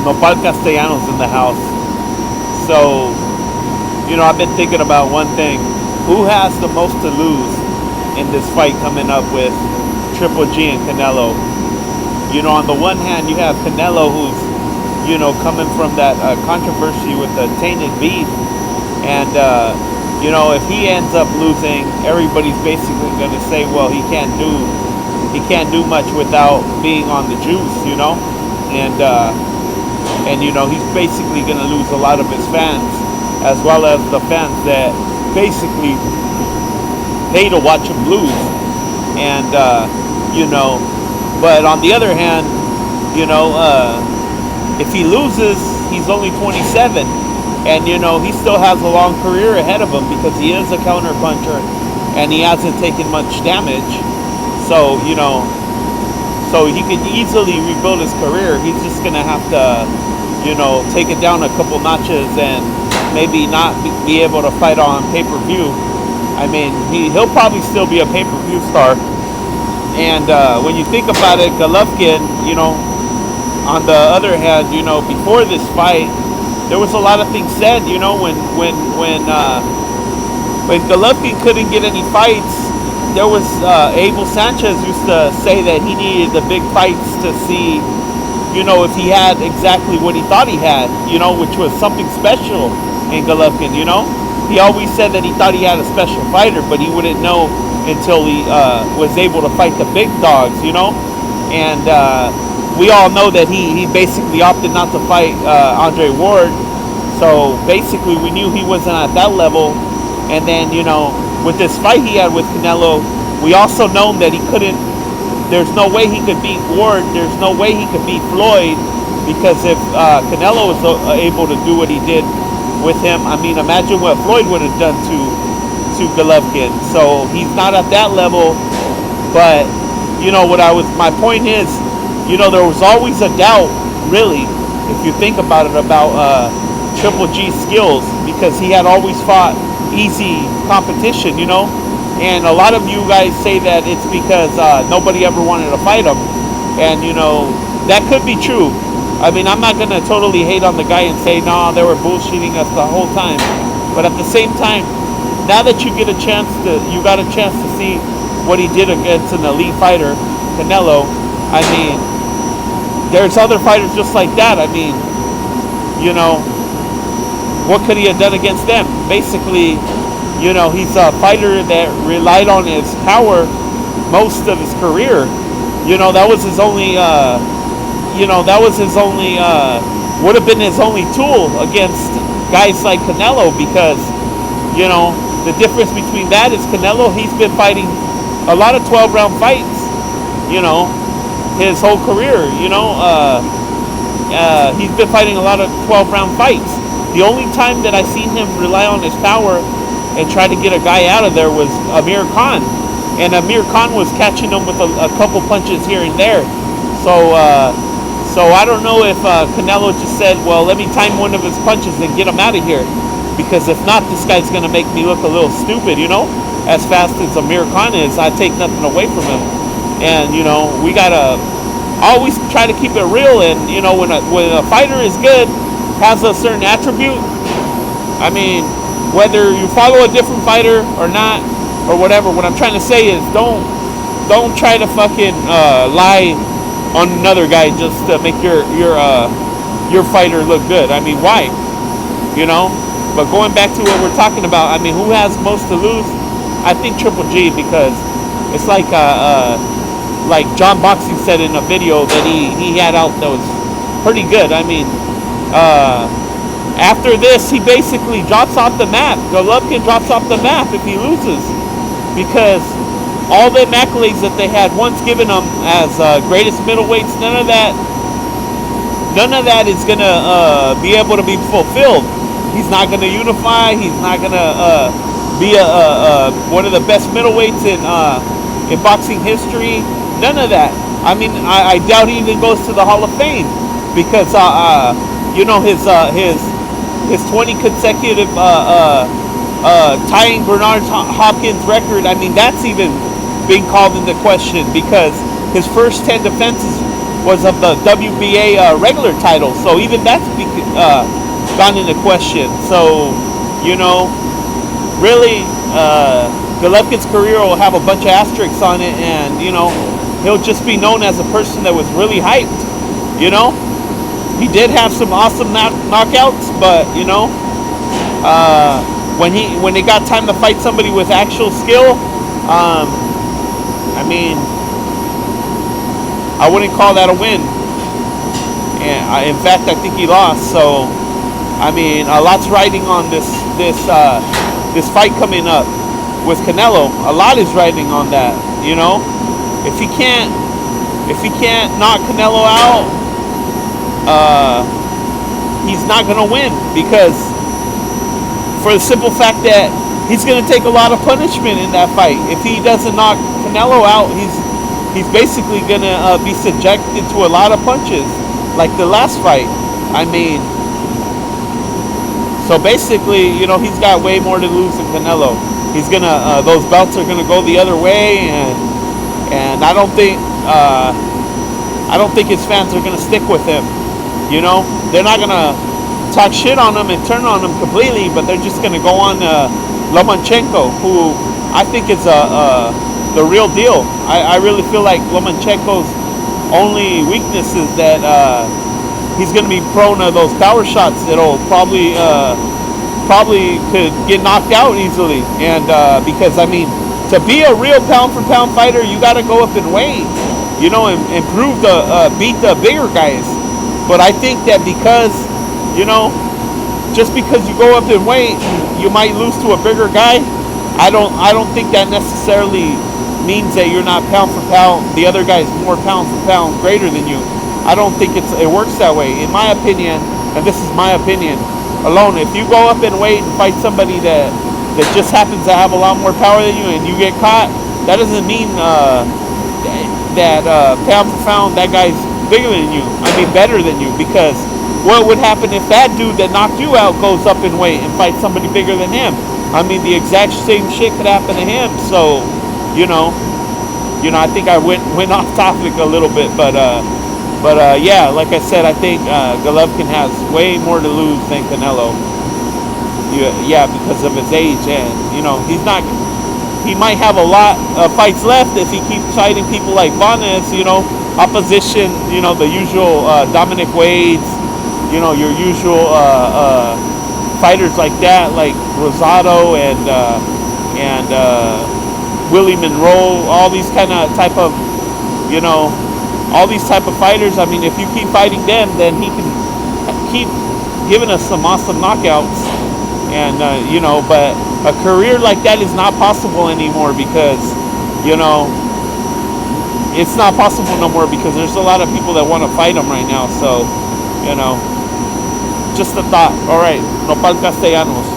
Nopal Castellanos in the house. So, I've been thinking about one thing. Who has the most to lose in this fight coming up with Triple G and Canelo? On the one hand, you have Canelo, who's, coming from that controversy with the tainted beef. And, if he ends up losing, everybody's basically going to say, well, he can't do much without being on the juice, and he's basically going to lose a lot of his fans, as well as the fans that basically pay to watch him lose. And but on the other hand, if he loses, he's only 27, and he still has a long career ahead of him because he is a counter puncher and he hasn't taken much damage. So so he can easily rebuild his career. He's just gonna have to take it down a couple notches and maybe not be able to fight on pay-per-view. I mean, he'll probably still be a pay-per-view star. And when you think about it, Golovkin, on the other hand, before this fight, there was a lot of things said. When Golovkin couldn't get any fights, there was Abel Sanchez used to say that he needed the big fights to see, if he had exactly what he thought he had, which was something special in Golovkin. He always said that he thought he had a special fighter, but he wouldn't know until he was able to fight the big dogs, And we all know that he basically opted not to fight Andre Ward. So basically we knew he wasn't at that level. And then, with this fight he had with Canelo, we also known that he couldn't, there's no way he could beat Ward. There's no way he could beat Floyd, because if Canelo was able to do what he did with him, I mean, imagine what Floyd would have done to Golovkin. So he's not at that level. But my point is, there was always a doubt, really, if you think about it, about Triple G's skills, because he had always fought easy competition, and a lot of you guys say that it's because nobody ever wanted to fight him, and that could be true. I mean, I'm not gonna totally hate on the guy and say no, they were bullshitting us the whole time, but at the same time, now that you got a chance to see what he did against an elite fighter, Canelo. I mean, there's other fighters just like that. I mean, what could he have done against them? Basically, he's a fighter that relied on his power most of his career. That was his only, would have been his only tool against guys like Canelo, because, the difference between that is Canelo, he's been fighting a lot of 12-round fights, his whole career, he's been fighting a lot of 12-round fights. The only time that I seen him rely on his power and try to get a guy out of there was Amir Khan. And Amir Khan was catching him with a couple punches here and there. So I don't know if Canelo just said, well, let me time one of his punches and get him out of here. Because if not, this guy's going to make me look a little stupid, As fast as Amir Khan is, I take nothing away from him. And, we got to always try to keep it real. And, when a fighter is good, has a certain attribute, I mean, whether you follow a different fighter or not, or whatever, what I'm trying to say is don't try to fucking lie on another guy just to make your fighter look good. I mean, why? But going back to what we're talking about, I mean, who has most to lose? I think Triple G, because it's like John Boxing said in a video that he had out that was pretty good. I mean, after this, he basically drops off the map. Golovkin drops off the map if he loses, because all the accolades that they had once given him as greatest middleweights, none of that is gonna be able to be fulfilled. He's not gonna unify. He's not gonna be one of the best middleweights in boxing history. None of that. I mean, I doubt he even goes to the Hall of Fame, because his 20 consecutive tying Bernard Hopkins record, I mean, that's even being called into question, because his first 10 defenses was of the WBA regular title. So even that's gone into question. So, you know, really, Golovkin's career will have a bunch of asterisks on it, and, you know, he'll just be known as a person that was really hyped, you know. He did have some awesome knockouts, but, you know, when they got time to fight somebody with actual skill, I mean, I wouldn't call that a win. And in fact, I think he lost. So, I mean, a lot's riding on this fight coming up with Canelo. A lot is riding on that. You know, if he can't knock Canelo out, he's not gonna win, because for the simple fact that he's gonna take a lot of punishment in that fight. If he doesn't knock Canelo out, he's basically gonna be subjected to a lot of punches, like the last fight. I mean, so basically, you know, he's got way more to lose than Canelo. He's gonna those belts are gonna go the other way, and I don't think his fans are gonna stick with him. You know, they're not gonna talk shit on him and turn on him completely, but they're just gonna go on Lomachenko, who I think is the real deal. I really feel like Lomachenko's only weakness is that he's going to be prone to those power shots that'll probably could get knocked out easily. And because, I mean, to be a real pound for pound fighter, you got to go up in weight, you know, and prove to beat the bigger guys. But I think that because, you know, just because you go up in weight, you might lose to a bigger guy. I don't think that necessarily means that you're not pound for pound. The other guy is more pound for pound greater than you. I don't think it works that way. In my opinion, and this is my opinion alone, if you go up in weight and fight somebody that just happens to have a lot more power than you and you get caught, that doesn't mean that pound for pound that guy's bigger than you. I mean better than you, because what would happen if that dude that knocked you out goes up in weight and fights somebody bigger than him? I mean, the exact same shit could happen to him. So, you know, I think I went off topic a little bit, but yeah, like I said, I think Golovkin has way more to lose than Canelo. Yeah, because of his age, and you know, he might have a lot of fights left if he keeps fighting people like Vanes, you know, opposition, you know, the usual Dominic Wades, you know, your usual fighters like that, like Rosado and Willie Monroe, all these kind of type of, you know, all these type of fighters. I mean, if you keep fighting them, then he can keep giving us some awesome knockouts. And you know, but a career like that is not possible anymore, because, you know, it's not possible no more, because there's a lot of people that want to fight him right now. So, you know, just a thought. All right, Nopal Castellanos.